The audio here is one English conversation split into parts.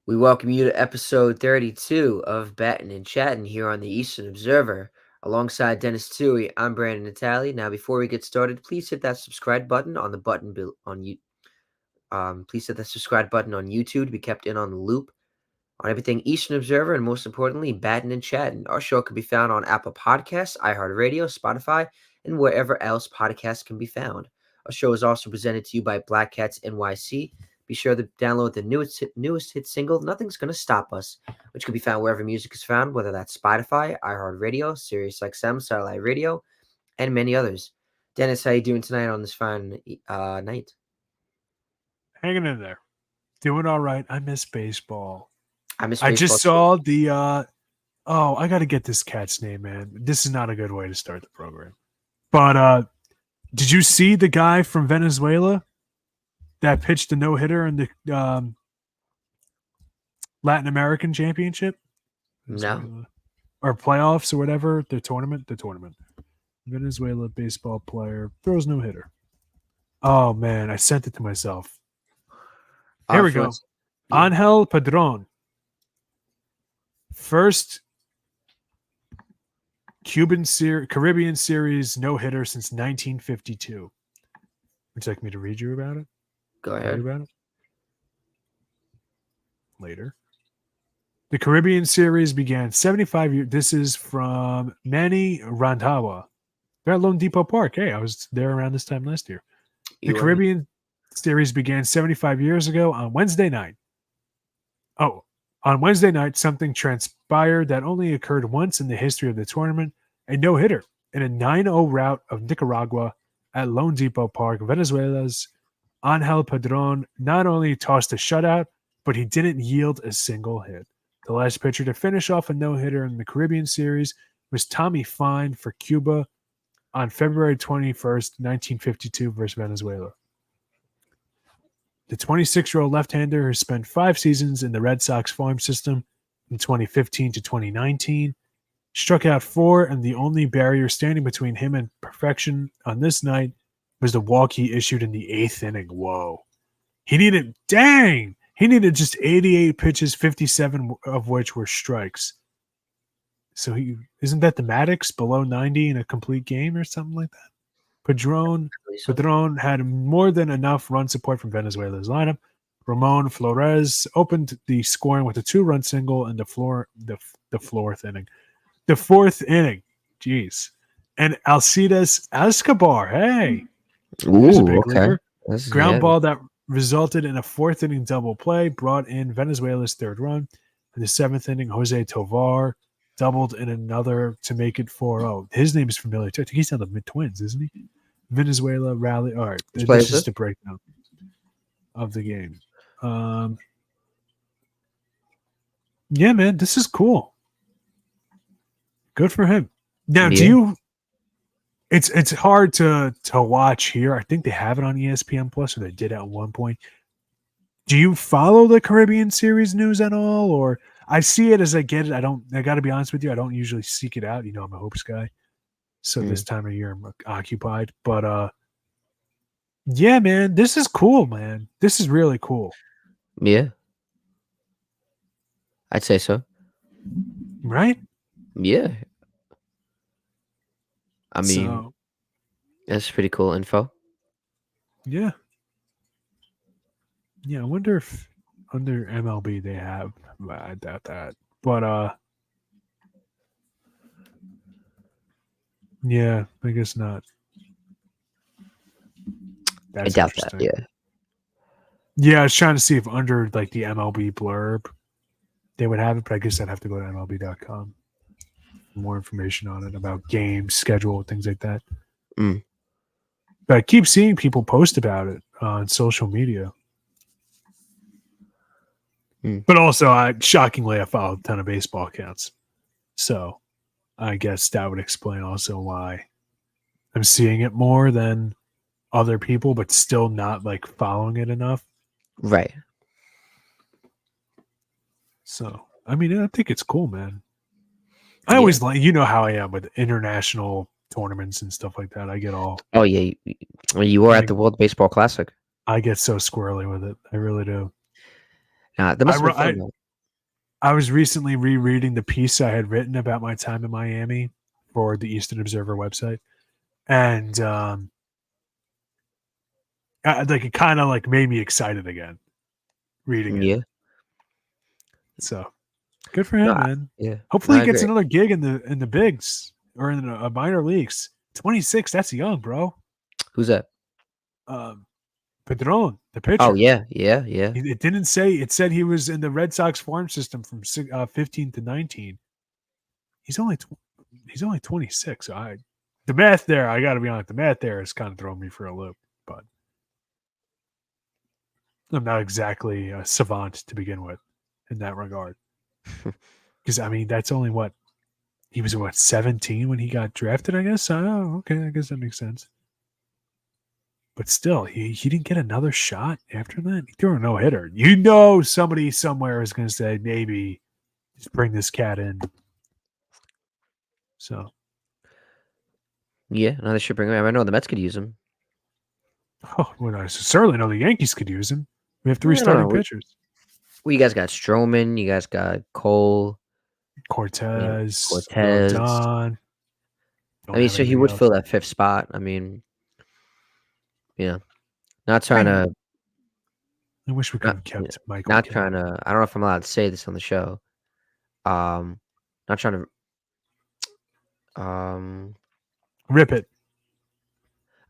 We welcome you to episode 32 of Battin and Chattin here on the Eastern Observer. Alongside Denis Tuohy, I'm Brandon Natale. Now, before we get started, please hit that subscribe button on the button on you. Please hit the subscribe button on YouTube to be kept in on the loop on everything Eastern Observer, and most importantly, Battin and Chattin. Our show can be found on Apple Podcasts, iHeartRadio, Spotify, and wherever else podcasts can be found. Our show is also presented to you by Black Cats NYC. Be sure to download the newest hit single, Nothing's Gonna Stop Us, which can be found wherever music is found, whether that's Spotify, iHeartRadio, SiriusXM, Satellite Radio, and many others. Dennis, how you doing tonight on this fine night? Hanging in there. Doing all right. I miss baseball. I miss I baseball just too. saw the I gotta get this cat's name, man. This is not a good way to start the program. But did you see the guy from Venezuela that pitched a no-hitter in the Latin American Championship? No. Or playoffs or whatever, the tournament. Venezuela baseball player throws no-hitter. Oh man, I sent it to myself. Here we go. Yeah. Angel Padron. First Caribbean Series no-hitter since 1952. Would you like me to read you about it? Go ahead. About it? Later. The Caribbean Series began 75 years. This is from Manny Randhawa. They're at Lone Depot Park. Hey, I was there around this time last year. The Caribbean Series began 75 years ago on Wednesday night. On Wednesday night, something transpired that only occurred once in the history of the tournament, a no-hitter in a 9-0 rout of Nicaragua at Lone Depot Park. Venezuela's Angel Padron not only tossed a shutout, but he didn't yield a single hit. The last pitcher to finish off a no-hitter in the Caribbean Series was Tommy Fine for Cuba on February 21st, 1952 versus Venezuela. The 26-year-old left-hander has spent 5 seasons in the Red Sox farm system from 2015 to 2019, struck out 4, and the only barrier standing between him and perfection on this night was the walk he issued in the 8th inning. Whoa. He needed just 88 pitches, 57 of which were strikes. So isn't that the Maddox below 90 in a complete game or something like that? Padron had more than enough run support from Venezuela's lineup. Ramon Flores opened the scoring with a 2-run single in the fourth inning. The 4th inning. Jeez. And Alcides Escobar. Hey. Here's a big leaguer. Ground ball that resulted in a 4th inning double play brought in Venezuela's 3rd run. In the 7th inning, Jose Tovar doubled in another to make it 4-0. His name is familiar too. I think he's on the Mid-Twins, isn't he? Venezuela rally. All right. This is the breakdown of the game. Yeah, man, this is cool. Good for him. Now, It's hard to watch here. I think they have it on ESPN Plus, or they did at one point. Do you follow the Caribbean Series news at all, or I see it as I get it? I got to be honest with you. I don't usually seek it out. I'm a hopes guy. So this time of year I'm occupied. But yeah, man, this is cool, man. This is really cool. Yeah. I'd say so. Right? Yeah. I mean, that's pretty cool info. Yeah. Yeah, I wonder if under MLB they have. I doubt that. But yeah, I guess not. I doubt that, yeah. Yeah, I was trying to see if under like the MLB blurb they would have it, but I guess I'd have to go to MLB.com for more information on it about games, schedule, things like that. But I keep seeing people post about it on social media. But also, shockingly, I follow a ton of baseball accounts. So I guess that would explain also why I'm seeing it more than other people, but still not like following it enough. Right. So, I mean, I think it's cool, man. I always like, how I am with international tournaments and stuff like that. I get all. Oh, yeah. You were at the World Baseball Classic. I get so squirrely with it. I really do. That I, must have wrote, been fun though. I was recently rereading the piece I had written about my time in Miami for the Eastern Observer website, and like it kind of like made me excited again reading it. Yeah. So good for No, him, man. yeah. No, Hopefully, I he gets agree. another gig in the bigs or in the minor leagues. 26, that's young, bro. Who's that? Um, Padron, the Oh pitcher. yeah, yeah, yeah. It didn't say. It said he was in the Red Sox farm system from 15 to 19. He's only he's only 26. So the math there, I got to be honest, the math there is kind of throwing me for a loop. But I'm not exactly a savant to begin with in that regard. Because I mean, that's only what he was. What 17 when he got drafted? I guess. Oh, okay. I guess that makes sense. But still, he didn't get another shot after that. He threw a no hitter. You know, somebody somewhere is going to say maybe just bring this cat in. So, Yeah, no, they should bring him. I know the Mets could use him. well, I certainly know the Yankees could use him. We have three I don't starting know. pitchers: You guys got Stroman, you guys got Cole, Cortez, Cortez. Rodon. I Don't mean, have so he anybody would else. fill that fifth spot. I mean, you know, not trying I, to, I wish we could not, have kept Michael not trying King. to. I don't know if I'm allowed to say this on the show. Um, not trying to. Rip it.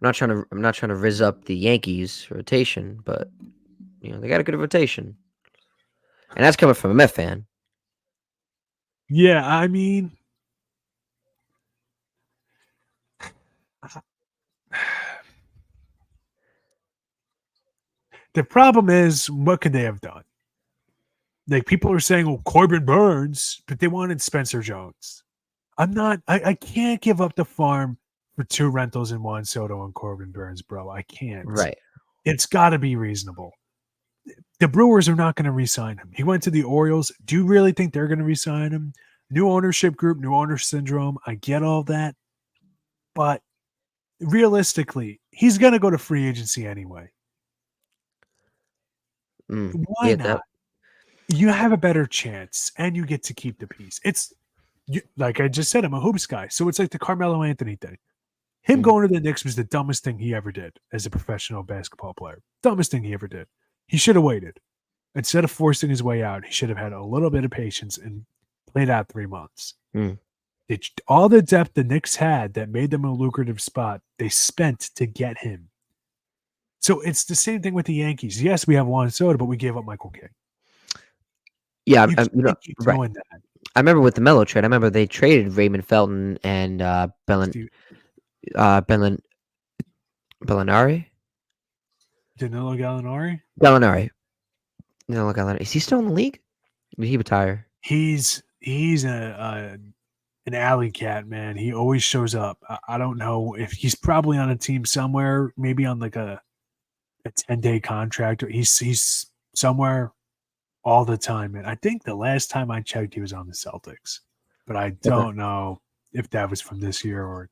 I'm not trying to. I'm not trying to rizz up the Yankees rotation, but they got a good rotation, and that's coming from a Met fan. Yeah, I mean, the problem is, what could they have done? Like people are saying, "Oh, Corbin Burns," but they wanted Spencer Jones. I'm not. I can't give up the farm for two rentals and Juan Soto and Corbin Burns, bro. I can't. Right. It's got to be reasonable. The Brewers are not going to re-sign him. He went to the Orioles. Do you really think they're going to re-sign him? New ownership group, new owner syndrome. I get all that, but realistically, he's going to go to free agency anyway. Why Yeah. That. not? You have a better chance, and you get to keep the piece. It's like I just said, I'm a hoops guy, so it's like the Carmelo Anthony thing. Him Mm, going to the Knicks was the dumbest thing he ever did as a professional basketball player. Dumbest thing he ever did. He should have waited. Instead of forcing his way out, he should have had a little bit of patience and played out 3 months. mm. All the depth the Knicks had that made them a lucrative spot, they spent to get him. So it's the same thing with the Yankees. Yes, we have Juan Soto, but we gave up Michael King. Yeah. You can't keep Right. doing that. I remember with the Melo trade. I remember they traded Raymond Felton and Steve, Bellin, Bellinari. Danilo Gallinari, Gallinari. No, Gallinari. Is he still in the league? Did he retire? he's an alley cat, man. He always shows up. I don't know if he's probably on a team somewhere, maybe on like a 10-day contract. He's somewhere all the time, man. I think the last time I checked, he was on the Celtics, but I Okay. don't know if that was from this year or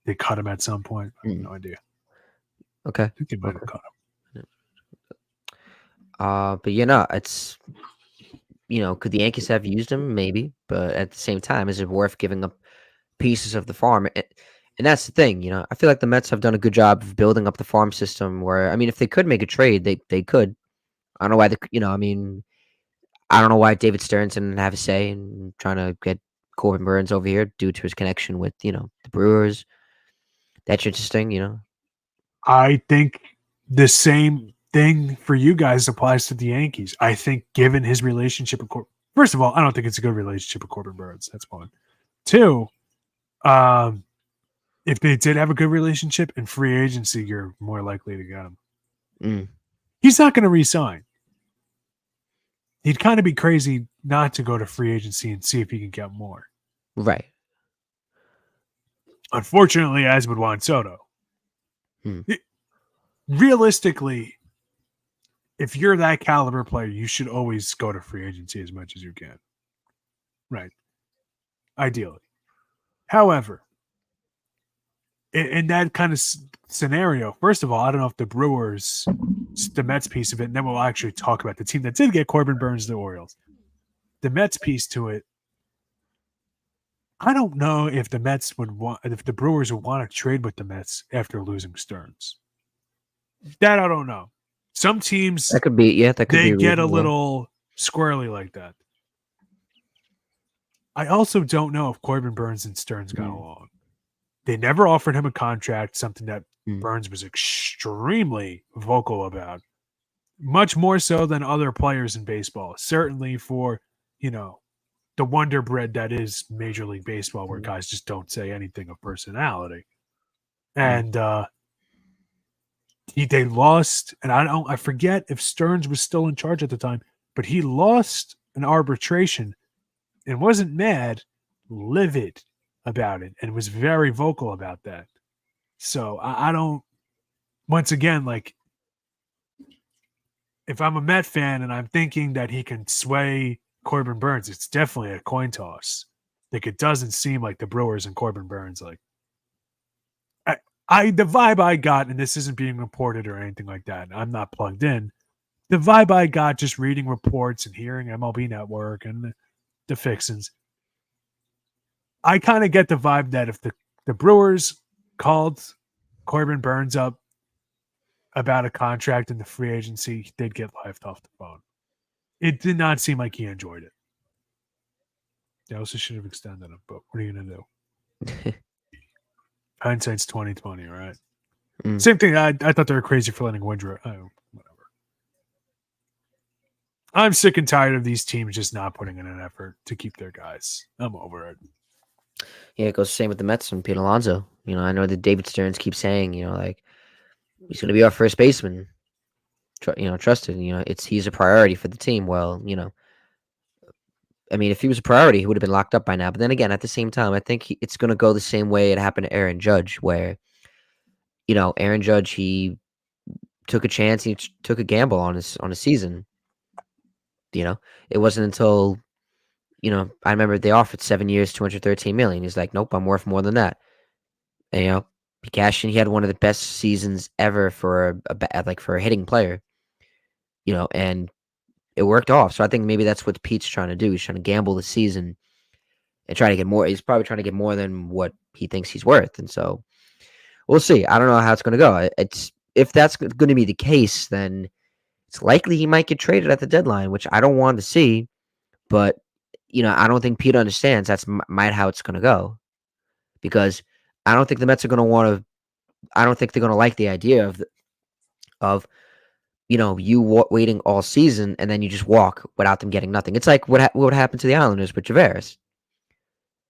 they cut him at some point. I have Mm, no idea. okay. I think they might have Okay. cut him. But it's could the Yankees have used him? Maybe, but at the same time, is it worth giving up pieces of the farm? And that's the thing, I feel like the Mets have done a good job of building up the farm system. Where I mean, if they could make a trade, they could. I don't know why I mean, I don't know why David Stearns didn't have a say in trying to get Corbin Burns over here due to his connection with the Brewers. That's interesting. I think the same thing for you guys applies to the Yankees. I think given his relationship with first of all, I don't think it's a good relationship with Corbin Burns. That's one. Two, um, if they did have a good relationship in free agency, you're more likely to get him. Mm, He's not going to resign. He'd kind of be crazy not to go to free agency and see if he can get more. right. Unfortunately, as with Juan Soto, Mm, realistically, if you're that caliber player, you should always go to free agency as much as you can. Right. Ideally. However, in that kind of scenario, first of all, I don't know if the Mets piece of it, and then we'll actually talk about the team that did get Corbin Burns, the Orioles. The Mets piece to it, I don't know if if the Brewers would want to trade with the Mets after losing Stearns. That I don't know. Some teams, That could they be get a reasonable. little squirrely like that. I also don't know if Corbin Burns and Stearns got along. They never offered him a contract, something that Burns was extremely vocal about, much more so than other players in baseball. Certainly for, the wonder bread that is Major League Baseball, where guys just don't say anything of personality. And they lost, and I forget if Stearns was still in charge at the time, but he lost an arbitration and wasn't mad, livid about it, and was very vocal about that. So I don't. Once again, like, if I'm a Met fan and I'm thinking that he can sway Corbin Burns, it's definitely a coin toss. Like, it doesn't seem like the Brewers and Corbin Burns. Like, the vibe I got, and this isn't being reported or anything like that, I'm not plugged in. The vibe I got just reading reports and hearing MLB Network and the fixins, I kind of get the vibe that if the Brewers called Corbin Burns up about a contract in the free agency, they'd get left off the phone. It did not seem like he enjoyed it. They also should have extended him, but what are you gonna do? Hindsight's 2020, right? Same thing. I thought they were crazy for letting Woodruff. Oh, whatever. I'm sick and tired of these teams just not putting in an effort to keep their guys. I'm over it. Yeah, it goes the same with the Mets and Pete Alonso. I know that David Stearns keeps saying, like, he's going to be our first baseman. Trusted. He's a priority for the team. Well, I mean, if he was a priority, he would have been locked up by now. But then again, at the same time, I think it's going to go the same way it happened to Aaron Judge, where, Aaron Judge, he took a chance, he took a gamble on his season. It wasn't until, I remember they offered 7 years, $213 million. He's like, nope, I'm worth more than that. And, he cashed in. He had one of the best seasons ever for for a hitting player. And it worked off. So I think maybe that's what Pete's trying to do. He's trying to gamble the season and try to get more. He's probably trying to get more than what he thinks he's worth. And so we'll see. I don't know how it's going to go. If that's going to be the case, then it's likely he might get traded at the deadline, which I don't want to see. But, I don't think Pete understands that's might how it's going to go, because I don't think the Mets are going to want to. I don't think they're going to like the idea of you waiting all season and then you just walk without them getting nothing. It's like what happened to the Islanders with Tavares.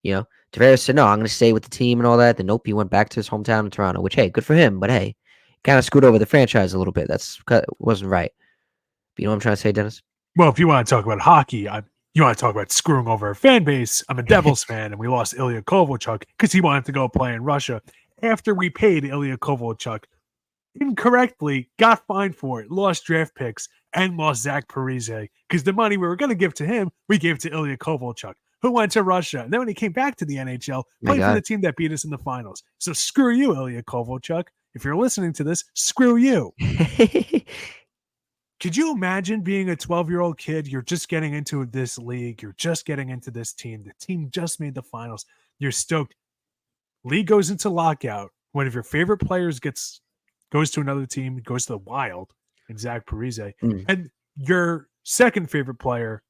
Tavares said, no, I'm going to stay with the team and all that. Then nope, he went back to his hometown in Toronto, which, hey, good for him. But hey, kind of screwed over the franchise a little bit. Wasn't right. But you know what I'm trying to say, Dennis? Well, if you want to talk about hockey, you want to talk about screwing over a fan base. I'm a Devils fan, and we lost Ilya Kovalchuk because he wanted to go play in Russia after we paid Ilya Kovalchuk incorrectly, got fined for it, lost draft picks, and lost Zach Parise because the money we were going to give to him, we gave to Ilya Kovalchuk, who went to Russia. And then when he came back to the NHL, played for the team that beat us in the finals. So screw you, Ilya Kovalchuk. If you're listening to this, screw you. Could you imagine being a 12-year-old kid? You're just getting into this league. You're just getting into this team. The team just made the finals. You're stoked. League goes into lockout. One of your favorite players goes to another team, goes to the Wild, and Zach Parise. And your second favorite player,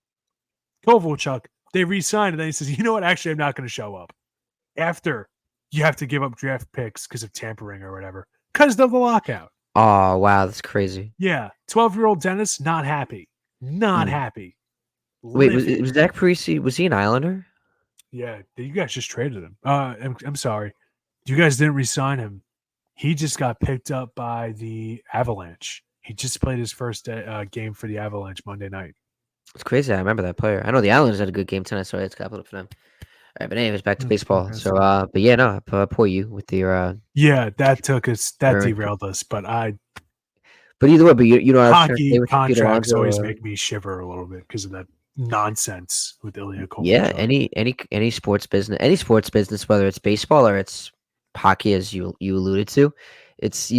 Kovalchuk, they re-sign, and then he says, you know what? Actually, I'm not going to show up. After you have to give up draft picks because of tampering or whatever, because of the lockout. Oh, wow, that's crazy. Yeah, 12-year-old Dennis, not happy. Not happy. Wait, was Zach Parise, was he an Islander? Yeah, you guys just traded him. I'm sorry. You guys didn't re-sign him. He just got picked up by the Avalanche. He just played his first game for the Avalanche Monday night. It's crazy. I remember that player. I know the Islanders had a good game tonight, so it's got up for them. All right, but anyways, back to baseball. So, but yeah, no, poor you with your. Yeah, that derailed us. But either way, but you know, hockey contracts always make me shiver a little bit because of that nonsense with Ilya Kovalchuk. Yeah, any sports business, whether it's baseball or it's hockey, as you alluded to. It's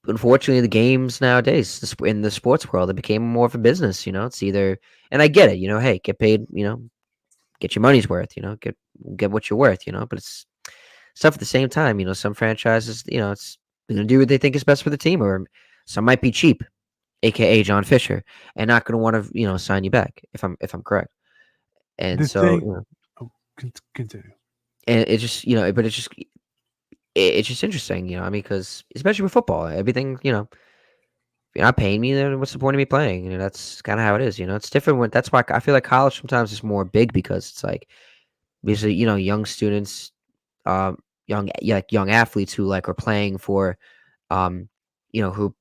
unfortunately the games nowadays in the sports world, it became more of a business. It's either, and I get it. Hey, get paid. Get your money's worth. Get what you're worth. But it's stuff at the same time. Some franchises, it's gonna do what they think is best for the team, or some might be cheap, aka John Fisher, and not gonna want to sign you back if I'm correct. And The so thing, oh, continue. and it just but it's just interesting, I mean, because especially with football, everything, if you're not paying me, then what's the point of me playing? That's kind of how it is. It's different when that's why I feel like college sometimes is more big because it's like basically young students, like young athletes who like are playing for, um, who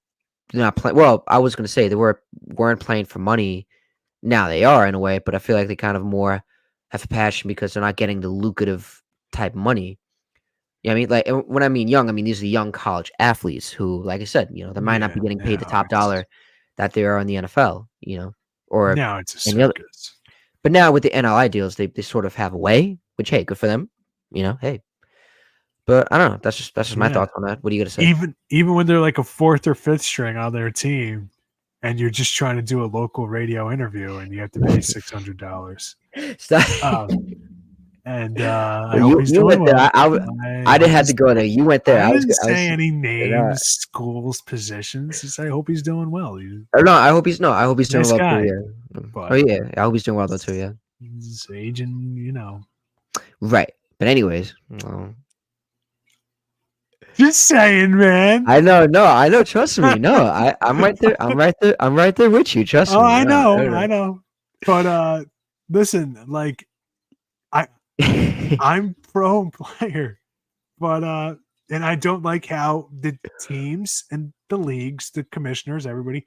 they're not playing. Well, I was gonna say they weren't playing for money. Now they are in a way, but I feel like they kind of more have a passion because they're not getting the lucrative type money. I mean? Like, and when I mean young, I mean these are young college athletes who, like I said, they might not Yeah, be getting paid the now top it's dollar that they are in the NFL, or now it's a any other. circus. But now with the NLI deals, they sort of have a way, which hey, good for them, hey. But I don't know. That's just my Yeah, thoughts on that. What are you gonna say? even when they're like a fourth or fifth string on their team, and you're just trying to do a local radio interview, and you have to pay $600. Stop. And I Well, hope you he's you doing went there. well. I didn't Hope have to he's. go there. You went there. I didn't I say was. any Uh, names, schools, positions. Just I hope he's doing well. He's no, I hope he's no. I hope he's a doing nice well too. guy, Yeah. Oh but yeah. I hope he's doing well though too. Yeah. he's aging. Right. But anyways, Just saying, man. I know. No, I know. Trust me. No, I'm right there. I'm right there. I'm right there with you. Trust Oh, me. I No, know, no, I know. But listen, like I no. I'm pro player, but and I don't like how the teams and the leagues, the commissioners, everybody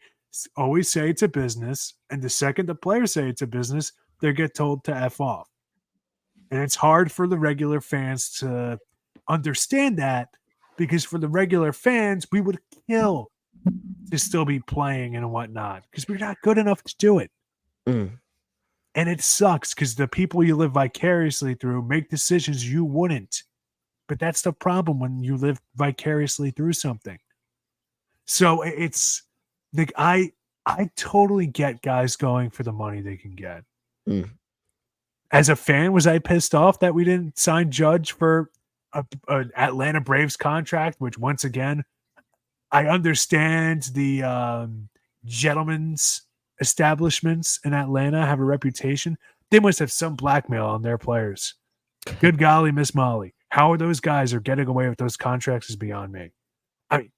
always say it's a business, and the second the players say it's a business, they get told to F off. And it's hard for the regular fans to understand that because for the regular fans, we would kill to still be playing and whatnot because we're not good enough to do it. Mm, And it sucks because the people you live vicariously through make decisions you wouldn't. But that's the problem when you live vicariously through something. So it's like I totally get guys going for the money they can get. mm. As a fan, was I pissed off that we didn't sign Judge for a Atlanta Braves contract? Which once again, I understand the gentlemen's establishments in Atlanta have a reputation. They must have some blackmail on their players. Good golly, Miss Molly. How are those guys are getting away with those contracts is beyond me. I mean,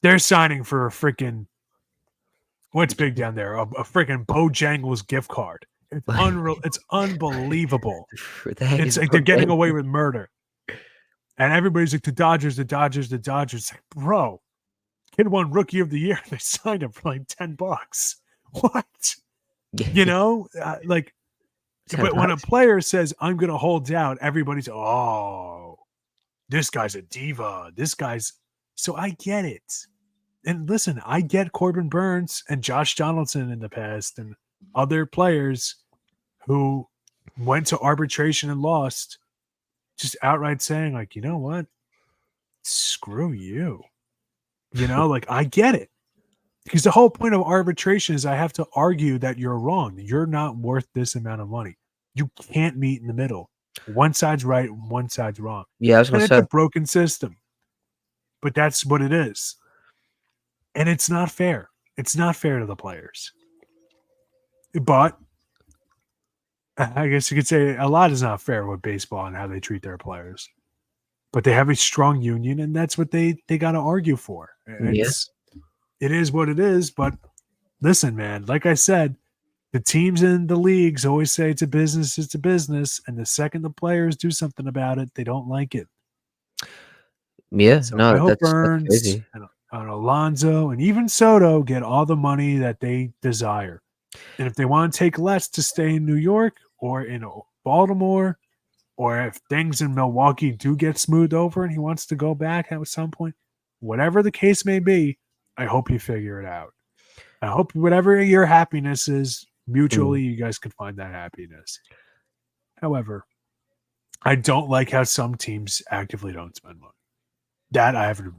they're signing for a freaking what's big down there? A freaking Bojangles gift card. It's unreal. It's unbelievable. What the heck It's is like they're getting away Bojangles? with murder. And everybody's like, the Dodgers, the Dodgers, the Dodgers. Like, bro, kid won rookie of the year. They signed him for like $10. What? Like, but when a $10. player says, I'm going to hold down, everybody's, oh, this guy's a diva. This guy's. So I get it. And listen, I get Corbin Burns and Josh Donaldson in the past and other players who went to arbitration and lost, just outright saying, like, you know what? Screw you. Like I get it. Because the whole point of arbitration is I have to argue that you're wrong. You're not worth this amount of money. You can't meet in the middle. One side's right, one side's wrong. Yeah, I was gonna And it's say. a broken system. But that's what it is. And it's not fair. It's not fair to the players. But I guess you could say a lot is not fair with baseball and how they treat their players. But they have a strong union, and that's what they got to argue for. Yeah. It is what it is. But listen, man, like I said, the teams in the leagues always say it's a business, and the second the players do something about it, they don't like it. Yeah. So I No, hope that's Burns crazy. and Alonso and even Soto get all the money that they desire. And if they want to take less to stay in New York or in Baltimore, or if things in Milwaukee do get smoothed over and he wants to go back at some point, whatever the case may be, I hope you figure it out. I hope whatever your happiness is, Mm. mutually, you guys can find that happiness. However, I don't like how some teams actively don't spend money. That I haven't.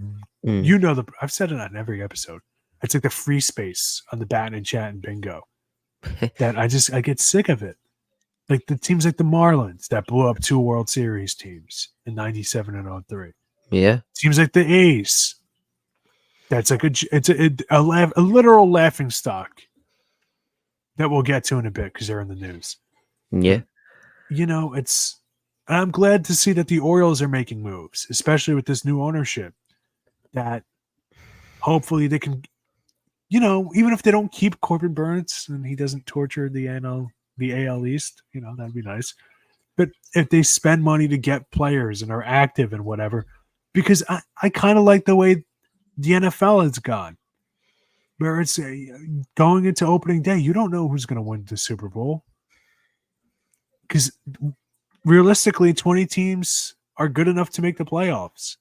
Mm. You know I've said it on every episode. It's like the free space on the Battin and Chattin bingo. That I get sick of it. Like the teams like the Marlins that blew up 2 World Series teams in '97 and '03. Yeah. Teams like the A's. That's like a literal laughing stock that we'll get to in a bit because they're in the news. Yeah. But it's. I'm glad to see that the Orioles are making moves, especially with this new ownership. That hopefully they can, even if they don't keep Corbin Burns and he doesn't torture the AL East, that'd be nice. But if they spend money to get players and are active and whatever, because I kind of like the way the NFL has gone, where it's going into opening day, you don't know who's going to win the Super Bowl. Because realistically, 20 teams are good enough to make the playoffs.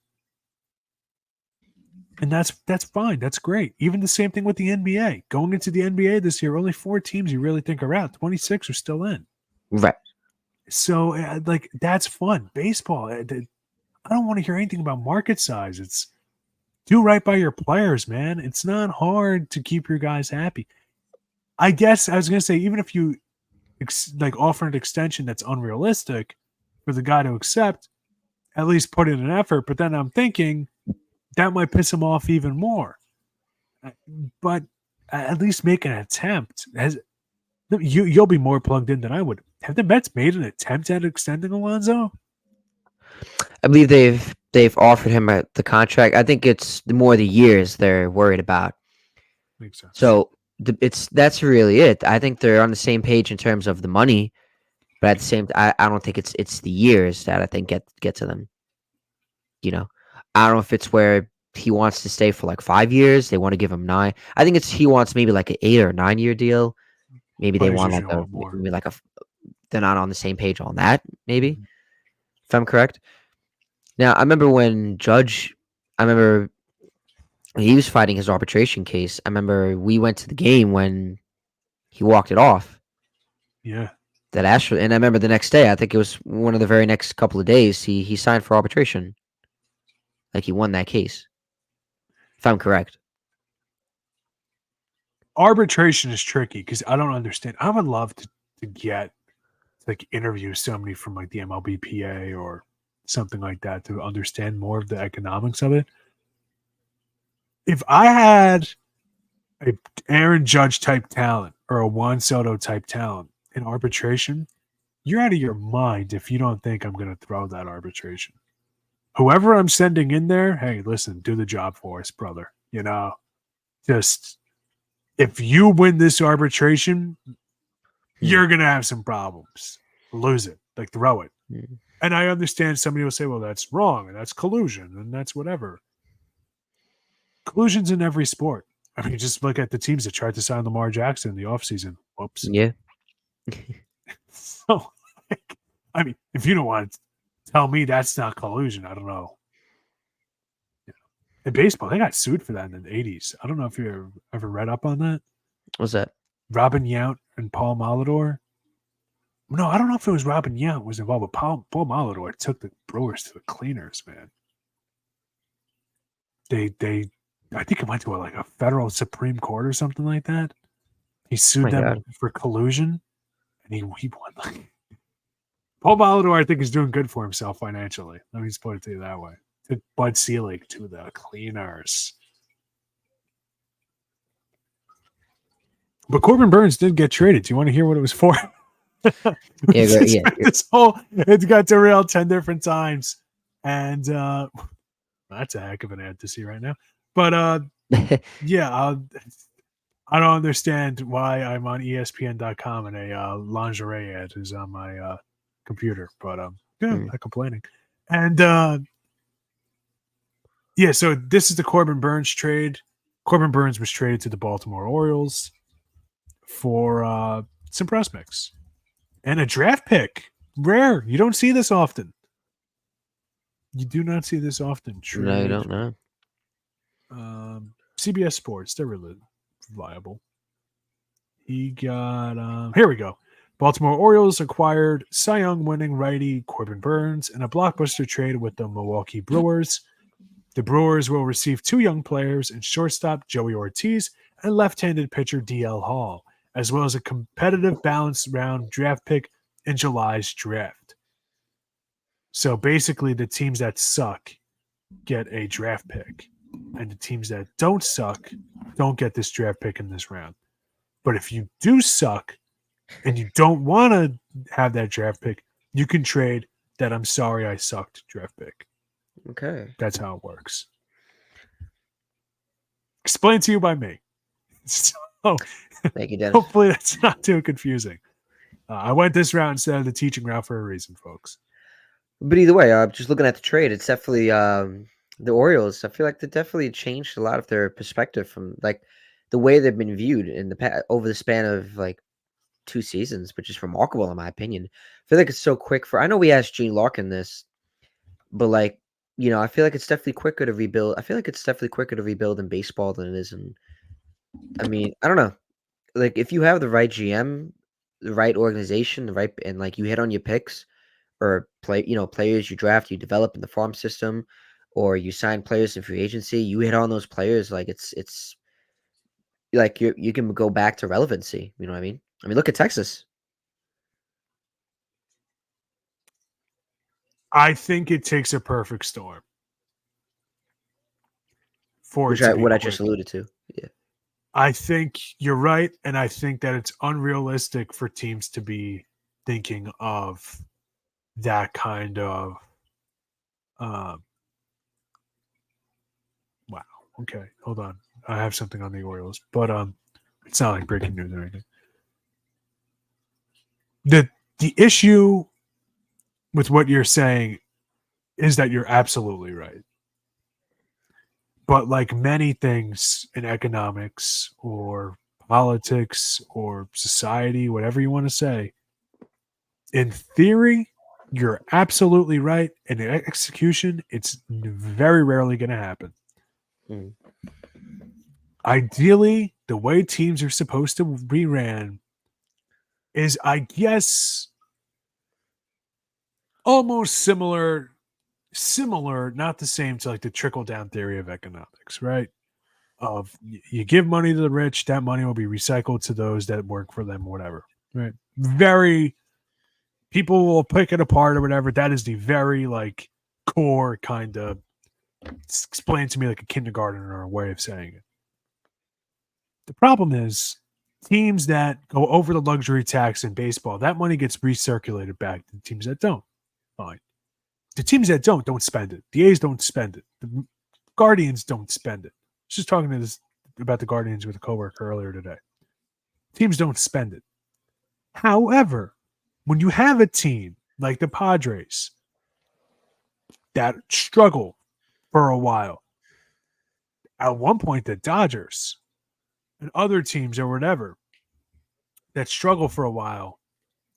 And that's fine. That's great. Even the same thing with the NBA. Going into the NBA this year, only 4 teams you really think are out. 26 are still in. Right. So, that's fun. Baseball, I don't want to hear anything about market size. It's do right by your players, man. It's not hard to keep your guys happy. I guess I was going to say, even if you offer an extension that's unrealistic for the guy to accept, at least put in an effort. But then I'm thinking that might piss him off even more. But at least make an attempt. You'll be more plugged in than I would. Have the Mets made an attempt at extending Alonso? I believe they've offered him the contract. I think it's more the years they're worried about. Makes sense. So that's really it. I think they're on the same page in terms of the money, but at the same time, I don't think it's the years that I think get to them. I don't know if it's where he wants to stay for like 5 years. They want to give him 9. I think he wants maybe like an 8 or 9 year deal. Maybe they Players want usually want more. maybe like they're not on the same page on that. Maybe Mhm. if I'm correct. Now I remember I remember when he was fighting his arbitration case. I remember we went to the game when he walked it off. Yeah. That Astro, and I remember the next day. I think it was one of the very next couple of days. He signed for arbitration. Like he won that case. If I'm correct. Arbitration is tricky because I don't understand. I would love to get interview somebody from like the MLBPA or something like that to understand more of the economics of it. If I had a Aaron Judge type talent or a Juan Soto type talent in arbitration, you're out of your mind if you don't think I'm going to throw that arbitration. Whoever I'm sending in there, hey, listen, do the job for us, brother. Just if you win this arbitration, you're going to have some problems. Lose it, throw it. And I understand somebody will say, well, that's wrong, and that's collusion, and that's whatever. Collusion's in every sport. I mean, just look at the teams that tried to sign Lamar Jackson in the offseason. Whoops. Yeah. So, I mean, if you don't want to tell me that's not collusion, I don't know. In baseball, they got sued for that in the 80s. I don't know if you ever read up on that. What's that? Robin Yount and Paul Malador. No, I don't know if it was Robin Yount was involved, but Paul Malador took the Brewers to the cleaners, man. They I think it went to a federal Supreme Court or something like that. He sued them for collusion, and he won. Paul Malador, I think, is doing good for himself financially. Let me just put it to you that way. Took Bud Selig to the cleaners. But Corbin Burns did get traded. Do you want to hear what it was for? It's got derailed 10 different times. And that's a heck of an ad to see right now. But yeah, I don't understand why I'm on ESPN.com and a lingerie ad is on my computer. But not complaining. And yeah, so this is the Corbin Burns trade. Corbin Burns was traded to the Baltimore Orioles for some prospects and a draft pick. Rare. You don't see this often. You do not see this often. Trade. No, you don't know. CBS Sports. They're really viable. He got... here we go. Baltimore Orioles acquired Cy Young winning righty Corbin Burns in a blockbuster trade with the Milwaukee Brewers. The Brewers will receive 2 young players in shortstop Joey Ortiz and left-handed pitcher DL Hall, as well as a competitive balanced round draft pick in July's draft. So basically, the teams that suck get a draft pick, and the teams that don't suck don't get this draft pick in this round. But if you do suck and you don't want to have that draft pick, you can trade that "I'm sorry I sucked" draft pick. Okay. That's how it works. Explained to you by me. So Thank you, Dennis. hopefully that's not too confusing. I went this route instead of the teaching route for a reason, folks. But either way, just looking at the trade, it's definitely the Orioles. I feel like they definitely changed a lot of their perspective from like the way they've been viewed in the over the span of like 2 seasons, which is remarkable in my opinion. I feel like it's so quick for. I know we asked Gene Larkin this, but like I feel like it's definitely quicker to rebuild. I feel like it's definitely quicker to rebuild in baseball than it is in. I mean, I don't know. Like if you have the right GM, the right organization, the right and like you hit on your picks or players you draft, you develop in the farm system, or you sign players in free agency, you hit on those players like it's like you can go back to relevancy. You know what I mean? I mean, look at Texas. I think it takes a perfect storm for it Which to I be what I just quick. alluded to. Yeah. I think you're right, and I think that it's unrealistic for teams to be thinking of that kind of. Um, wow. Okay, hold on. I have something on the Orioles, but it's not like breaking news or anything. The issue with what you're saying is that you're absolutely right. But like many things in economics or politics or society, whatever you want to say, in theory, you're absolutely right. In execution, it's very rarely going to happen. Mm. Ideally, the way teams are supposed to be ran is, I guess, almost similar, not the same to like the trickle down theory of economics, right? Of you give money to the rich, that money will be recycled to those that work for them, whatever. Right? Very people will pick it apart or whatever. That is the very like core kind of explain to me like a kindergartner or a way of saying it. The problem is teams that go over the luxury tax in baseball, that money gets recirculated back to the teams that don't. Fine. The teams that don't spend it. The A's don't spend it. The Guardians don't spend it. I was just talking to this about the Guardians with a coworker earlier today. Teams don't spend it. However, when you have a team like the Padres that struggle for a while, at one point the Dodgers and other teams or whatever that struggle for a while,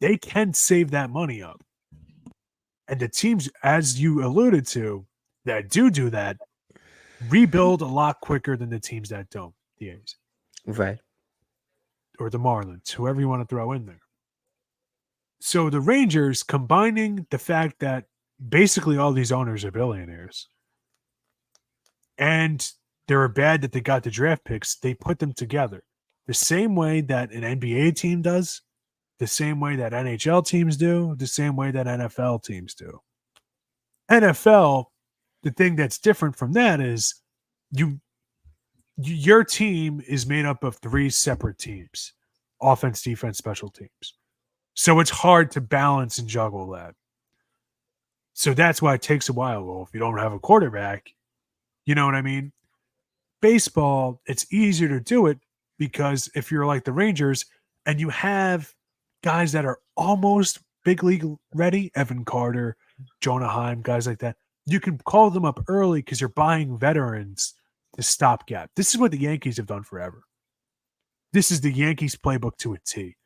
they can save that money up. And the teams, as you alluded to, that do that, rebuild a lot quicker than the teams that don't, the A's. Right. Or the Marlins, whoever you want to throw in there. So the Rangers, combining the fact that basically all these owners are billionaires and they're bad that they got the draft picks, they put them together. The same way that an NBA team does, the same way that NHL teams do, the same way that NFL teams do. NFL, the thing that's different from that is your team is made up of 3 separate teams: offense, defense, special teams. So it's hard to balance and juggle that. So that's why it takes a while. Well, if you don't have a quarterback, you know what I mean? Baseball, it's easier to do it because if you're like the Rangers and you have guys that are almost big league ready, Evan Carter, Jonah Heim, guys like that, you can call them up early because you're buying veterans to stopgap. This is what the Yankees have done forever. This is the Yankees playbook to a T.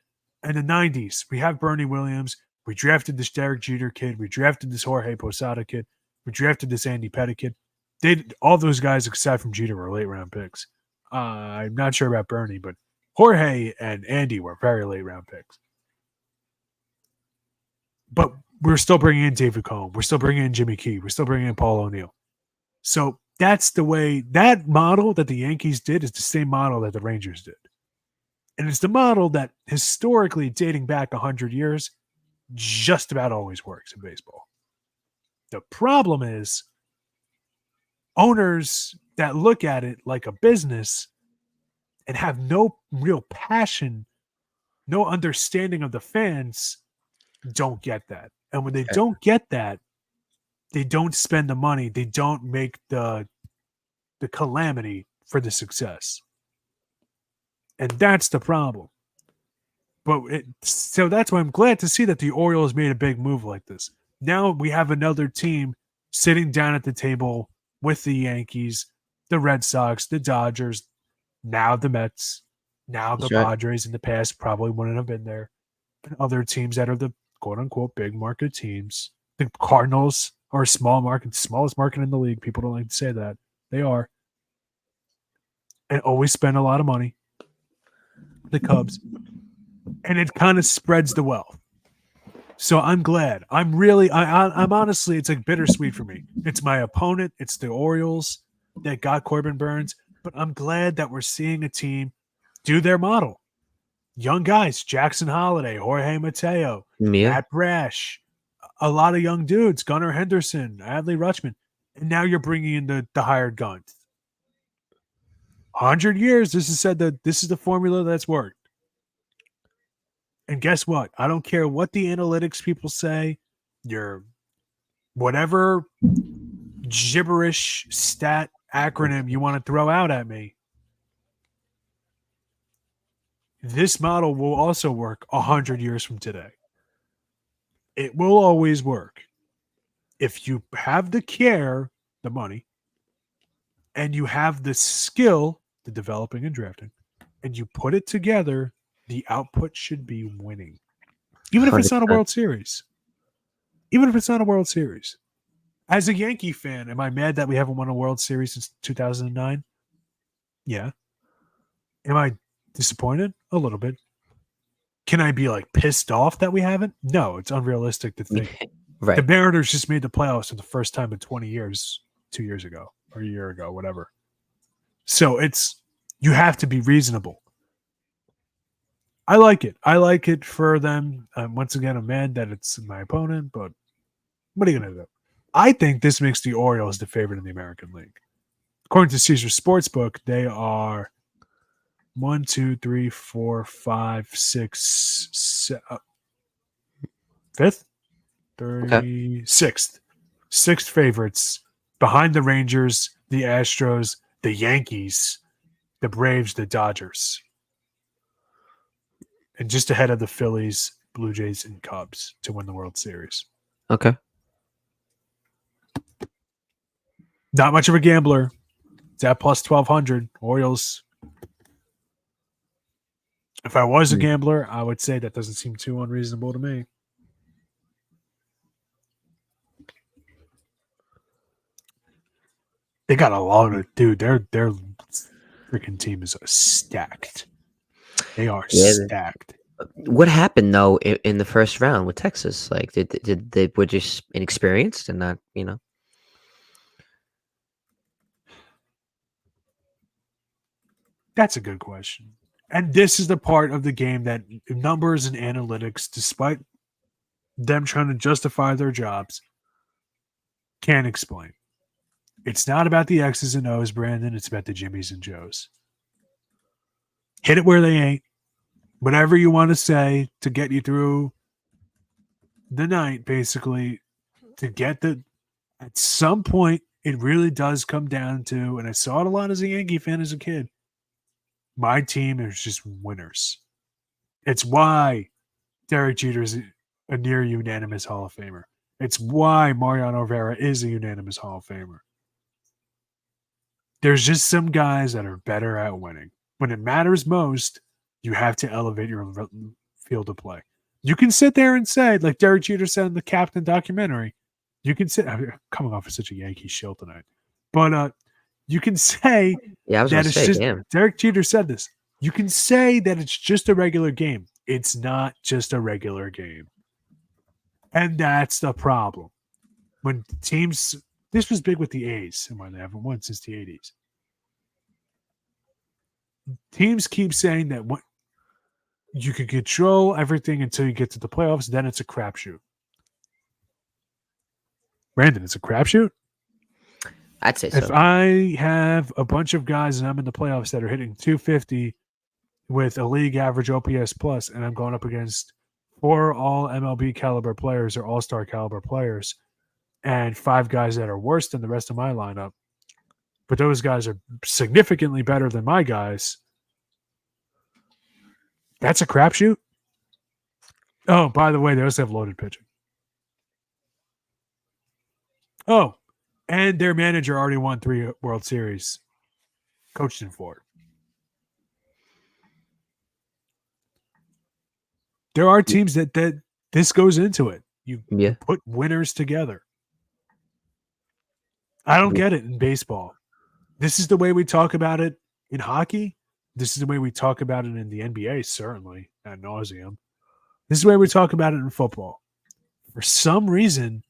In the 90s, we have Bernie Williams. We drafted this Derek Jeter kid. We drafted this Jorge Posada kid. We drafted this Andy Pettitte kid. All those guys, except from Jeter, were late round picks. I'm not sure about Bernie, but Jorge and Andy were very late round picks. but we're still bringing in David Cohn. We're still bringing in Jimmy Key. We're still bringing in Paul O'Neill. So that's the way, that model that the Yankees did is the same model that the Rangers did. And it's the model that historically, dating back 100 years, just about always works in baseball. The problem is owners that look at it like a business and have no real passion, no understanding of the fans, don't get that. And when they don't get that, they don't spend the money. They don't make the calamity for the success. And that's the problem. But so that's why I'm glad to see that the Orioles made a big move like this. Now we have another team sitting down at the table with the Yankees, the Red Sox, the Dodgers, now the Mets, now the Padres. In the past probably wouldn't have been there. And other teams that are the quote-unquote big market teams. The Cardinals are a small market, smallest market in the league. People don't like to say that. They are. And always spend a lot of money. The Cubs. And it kind of spreads the wealth. So I'm glad. I'm honestly, it's like bittersweet for me. It's my opponent. It's the Orioles that got Corbin Burns. But I'm glad that we're seeing a team do their model. Young guys, Jackson Holiday, Jorge Mateo, Matt Brash, a lot of young dudes, Gunnar Henderson, Adley Rutschman. And now you're bringing in the hired guns. 100 years, this is said that this is the formula that's worked. And guess what? I don't care what the analytics people say, your whatever gibberish stat acronym you want to throw out at me. This model will also work 100 years from today. It will always work. If you have the care, the money, and you have the skill, the developing and drafting, and you put it together, the output should be winning. Even if it's not a World Series. Even if it's not a World Series. As a Yankee fan, am I mad that we haven't won a World Series since 2009? Yeah. Am I disappointed? A little bit. Can I be like pissed off that we haven't? No, it's unrealistic to think. Right. The Mariners just made the playoffs for the first time in 20 years, 2 years ago, or a year ago, whatever. So you have to be reasonable. I like it. I like it for them. Once again, I'm mad that it's my opponent, but what are you going to do? I think this makes the Orioles the favorite in the American League. According to Caesar Sportsbook, they are 1, 2, 3, 4, 5, 6, 7, 5th, 36th. Sixth favorites behind the Rangers, the Astros, the Yankees, the Braves, the Dodgers. And just ahead of the Phillies, Blue Jays, and Cubs to win the World Series. Okay. Not much of a gambler. It's at plus 1,200. Orioles. If I was a gambler, I would say that doesn't seem too unreasonable to me. They got a lot of dude. Their freaking team is stacked. They are stacked. What happened though in the first round with Texas? Like, did they were just inexperienced and not, That's a good question. And this is the part of the game that numbers and analytics, despite them trying to justify their jobs, can't explain. It's not about the X's and O's, Brandon. It's about the Jimmies and Joes. Hit it where they ain't. Whatever you want to say to get you through the night, basically, to get at some point, it really does come down to, and I saw it a lot as a Yankee fan as a kid, my team is just winners. It's why Derek Jeter is a near unanimous Hall of Famer. It's why Mariano Rivera is a unanimous Hall of Famer. There's just some guys that are better at winning. When it matters most, you have to elevate your field of play. You can sit there and say, like Derek Jeter said in the Captain documentary, you can sit, I'm coming off of such a Yankee shill tonight, but you can say that it's just, Derek Jeter said this, you can say that it's just a regular game. It's not just a regular game. And that's the problem. When teams, this was big with the A's, and they haven't won since the 80s. Teams keep saying that you can control everything until you get to the playoffs, then it's a crapshoot. Brandon, it's a crapshoot? I'd say If so. I have a bunch of guys and I'm in the playoffs that are hitting 250 with a league average OPS plus, and I'm going up against 4 all MLB caliber players or all-star caliber players, and 5 guys that are worse than the rest of my lineup, but those guys are significantly better than my guys, that's a crapshoot? Oh, by the way, they also have loaded pitching. Oh, and their manager already won 3 World Series, coached in Ford. There are teams that this goes into it. You Yeah. put winners together. I don't get it in baseball. This is the way we talk about it in hockey. This is the way we talk about it in the NBA, certainly, ad nauseum. This is the way we talk about it in football. For some reason,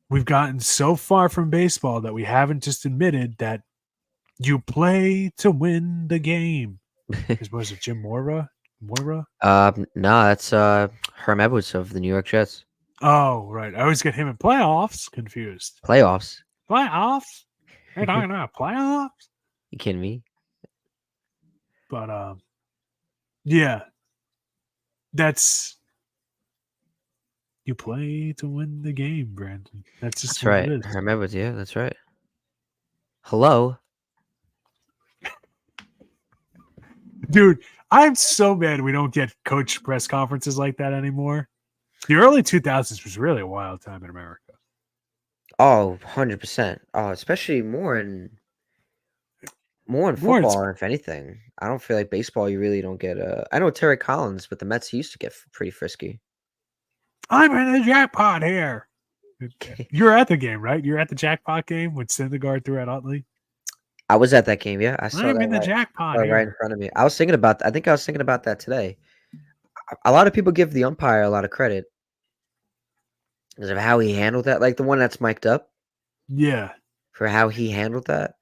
we've gotten so far from baseball that we haven't just admitted that you play to win the game. Was it Jim Mora? No, that's Herm Edwards of the New York Jets. Oh, right. I always get him in playoffs confused. Playoffs. Playoffs? They're talking about playoffs? You kidding me? But yeah, that's you play to win the game, Brandon. That's just That's what right. it is. Herm Edwards, yeah, that's right. Hello. Dude, I'm so mad we don't get coach press conferences like that anymore. The early 2000s was really a wild time in America. Oh, 100%. Oh, especially more in football, if anything. I don't feel like baseball you really don't get I know Terry Collins, but the Mets he used to get pretty frisky. I'm in the jackpot here. You're at the game, right? You're at the jackpot game when Syndergaard threw at Utley. I was at that game, yeah. I saw I'm that in the jackpot right in here. front of me. I was thinking about I think I was thinking about that today. A lot of people give the umpire a lot of credit because of how he handled that, like the one that's mic'd up Yeah. for how he handled that.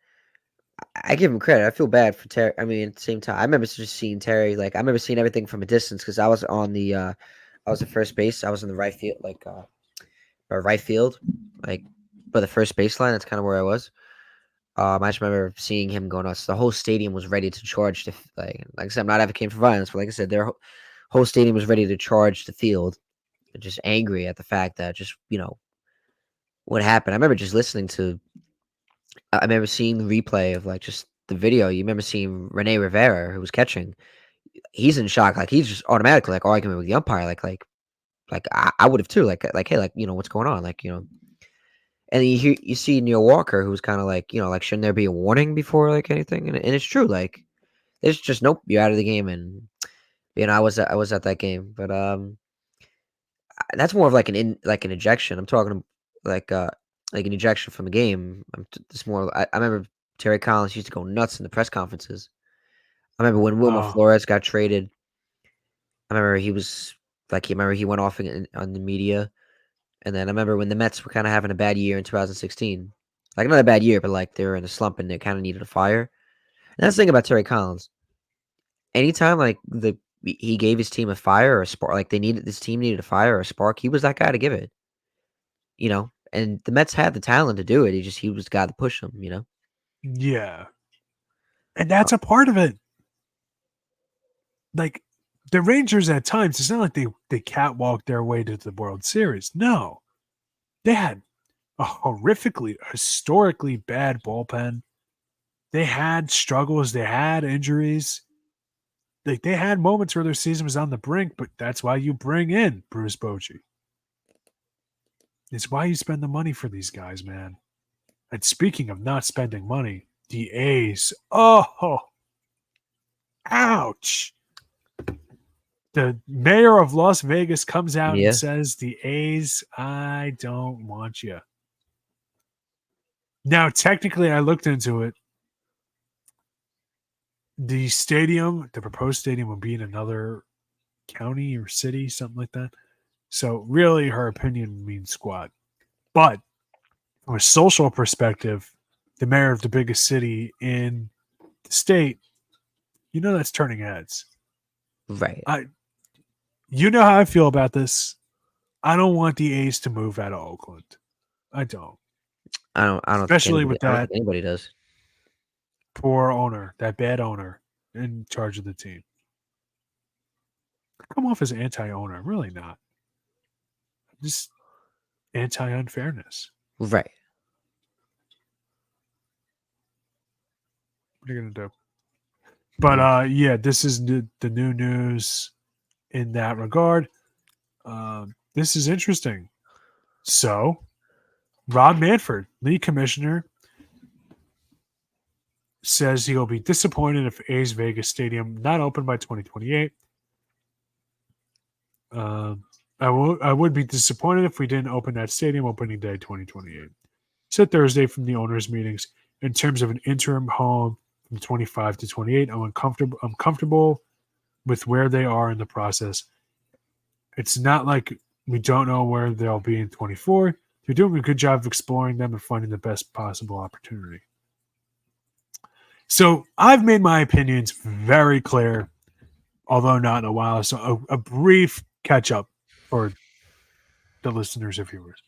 I give him credit. I feel bad for Terry. I mean, at the same time, I remember just seeing Terry. Like, I remember seeing everything from a distance because I was on I was at first base. I was in the right field, or right field, like, by the first baseline. That's kind of where I was. I just remember seeing him go nuts. The whole stadium was ready to charge. Like I said, I'm not advocating for violence, but like I said, their whole stadium was ready to charge the field. Just angry at the fact that just what happened. I remember just listening to I remember seeing the replay of, like, just the video. You remember seeing Rene Rivera, who was catching. He's in shock, like, he's just automatically, like, arguing with the umpire, like, I wouuld have too, "Hey, like, what's going on?" Like, and you see Neil Walker, who's kinda like, like, "Shouldn't there be a warning before, like, anything?" And it's true, like, it's just, "Nope, you're out of the game," and, I was at that game, but, that's more of like an ejection. I'm talking like an ejection from the game. It's more. I remember Terry Collins used to go nuts in the press conferences. I remember when Wilmer Oh, Flores got traded. I remember he was like he went off on the media, and then I remember when the Mets were kind of having a bad year in 2016. Like not a bad year, but like they were in a slump and they kind of needed a fire. And that's the thing about Terry Collins. Anytime like he gave his team a fire or a spark, like this team needed a fire or a spark, he was that guy to give it. And the Mets had the talent to do it. He was the guy to push them. yeah. And that's a part of it. Like the Rangers at times, it's not like they catwalked their way to the World Series. No. They had a historically bad bullpen. They had struggles, they had injuries. Like they had moments where their season was on the brink, but that's why you bring in Bruce Bochy. It's why you spend the money for these guys, man. And speaking of not spending money, the A's. Oh, ouch. The mayor of Las Vegas comes out and Yeah. says, the A's, I don't want you. Now, technically, I looked into it. The proposed stadium, will be in another county or city, something like that. So really, her opinion means squat. But from a social perspective, the mayor of the biggest city in the state, that's turning heads. Right. You know how I feel about this. I don't want the A's to move out of Oakland. I don't. I don't think Especially anybody. with I don't that think anybody does. poor owner, that bad owner in charge of the team. I come off as anti-owner. I'm really not. I'm just anti-unfairness. Right. What are you gonna do? But yeah, this is the new news in that regard. This is interesting. So, Rob Manfred, league commissioner, says he'll be disappointed if A's Vegas Stadium not open by 2028. I would be disappointed if we didn't open that stadium opening day 2028. Said Thursday from the owners' meetings. In terms of an interim home from 25 to 28, I'm comfortable with where they are in the process. It's not like we don't know where they'll be in 24. They're doing a good job of exploring them and finding the best possible opportunity. So I've made my opinions very clear, although not in a while. So a brief catch up for the listeners and viewers.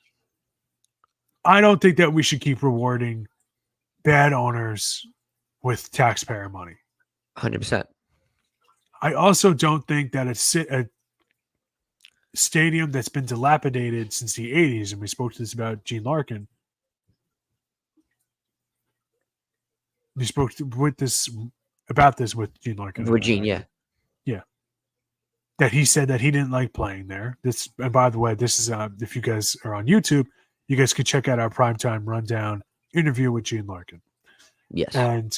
I don't think that we should keep rewarding bad owners with taxpayer money. 100%. I also don't think that a stadium that's been dilapidated since the 80s, and we spoke to this about Gene Larkin. We spoke about this with Gene Larkin. Virginia. Yeah. That he said that he didn't like playing there. And by the way, this is if you guys are on YouTube, you guys can check out our primetime rundown interview with Gene Larkin. Yes. And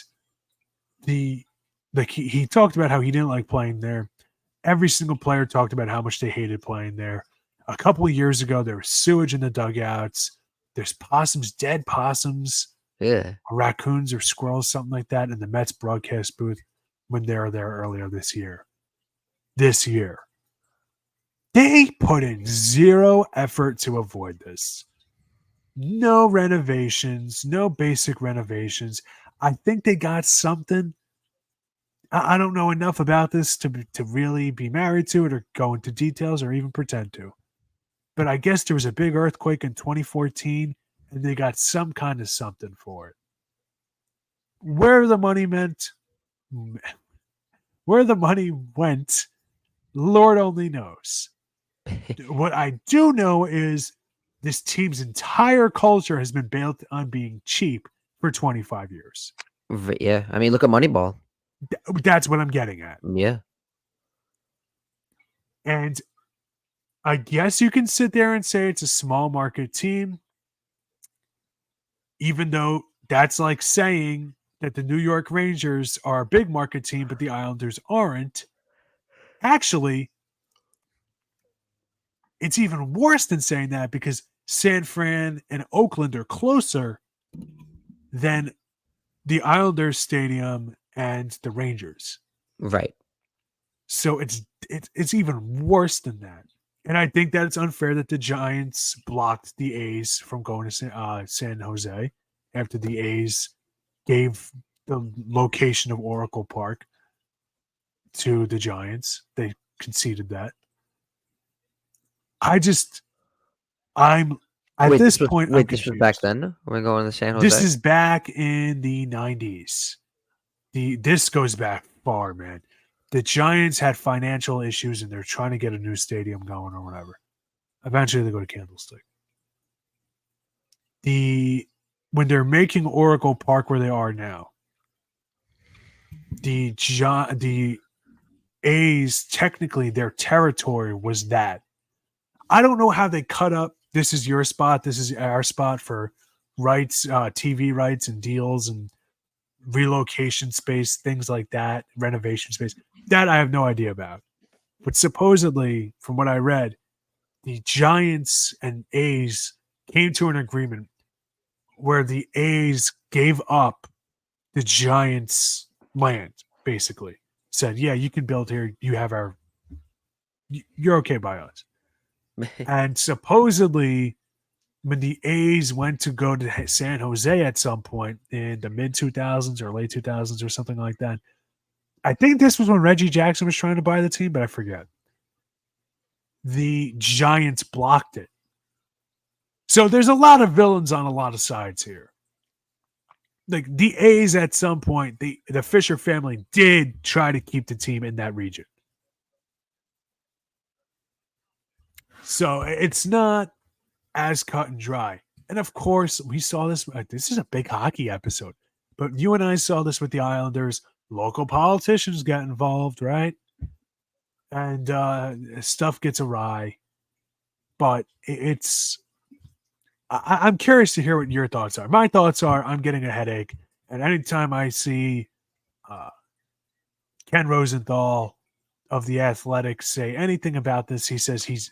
he talked about how he didn't like playing there. Every single player talked about how much they hated playing there. A couple of years ago, there was sewage in the dugouts. There's possums, dead possums, Yeah. raccoons or squirrels, something like that, in the Mets broadcast booth when they were there earlier this year. They put in zero effort to avoid this. No renovations, no basic renovations. I think they got something. I don't know enough about this to really be married to it or go into details or even pretend to. But I guess there was a big earthquake in 2014 and they got some kind of something for it. Where the money went, Lord only knows. What I do know is this team's entire culture has been built on being cheap for 25 years. Yeah. I mean, look at Moneyball. That's what I'm getting at. Yeah. And I guess you can sit there and say it's a small market team, even though that's like saying that the New York Rangers are a big market team, but the Islanders aren't. Actually, it's even worse than saying that because San Fran and Oakland are closer than the Islanders Stadium and the Rangers. Right. So it's even worse than that. And I think that it's unfair that the Giants blocked the A's from going to San Jose after the A's gave the location of Oracle Park to the Giants. They conceded that. I'm at this point. I'm this was confused. back then. We're going to San Jose. This is back in the 90s. This goes back far, man. The Giants had financial issues and they're trying to get a new stadium going or whatever. Eventually, they go to Candlestick. When they're making Oracle Park where they are now, the A's, technically their territory was that. I don't know how they cut up. This is your spot. This is our spot for rights, TV rights and deals and relocation space, things like that, renovation space. That I have no idea about. But supposedly, from what I read, the Giants and A's came to an agreement where the A's gave up the Giants' land, basically. Said, yeah, you can build here. You have you're okay by us. And supposedly, when the A's went to go to San Jose at some point in the mid 2000s or late 2000s or something like that, I think this was when Reggie Jackson was trying to buy the team, but I forget. The Giants blocked it. So there's a lot of villains on a lot of sides here. Like the A's at some point, the Fisher family did try to keep the team in that region. So it's not as cut and dry. And of course, we saw this. This is a big hockey episode, but you and I saw this with the Islanders. Local politicians got involved, right? And stuff gets awry. But it's. I'm curious to hear what your thoughts are. My thoughts are I'm getting a headache. And anytime I see uh, Ken Rosenthal of the Athletics say anything about this, he says he's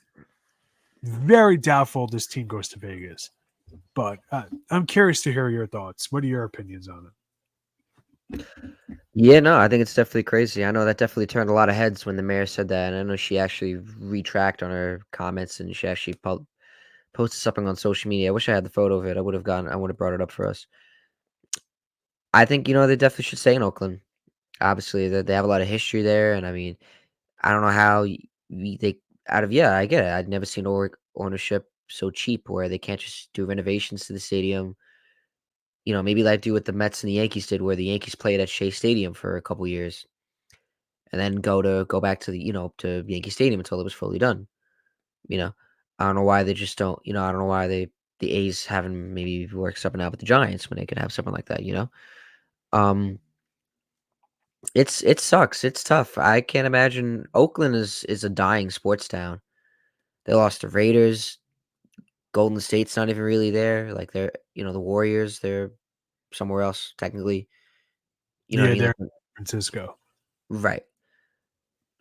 very doubtful this team goes to Vegas. But I'm curious to hear your thoughts. What are your opinions on it? Yeah, no, I think it's definitely crazy. I know that definitely turned a lot of heads when the mayor said that, and I know she actually retracked on her comments, and she actually posted something on social media. I wish I had the photo of it. I would have brought it up for us. I think, they definitely should stay in Oakland. Obviously, they have a lot of history there, and I mean, I don't know how they I get it. I'd never seen ownership so cheap where they can't just do renovations to the stadium. Maybe like do what the Mets and the Yankees did, where the Yankees played at Shea Stadium for a couple years, and then go back to to Yankee Stadium until it was fully done. You know, I don't know why they just don't. I don't know why the A's haven't maybe worked something out with the Giants when they could have something like that. Um, it sucks. It's tough. I can't imagine. Oakland is a dying sports town. They lost the Raiders. Golden State's not even really there. Like they're the Warriors. They're somewhere else technically. You know what I Yeah, mean? they're Like in Francisco. right.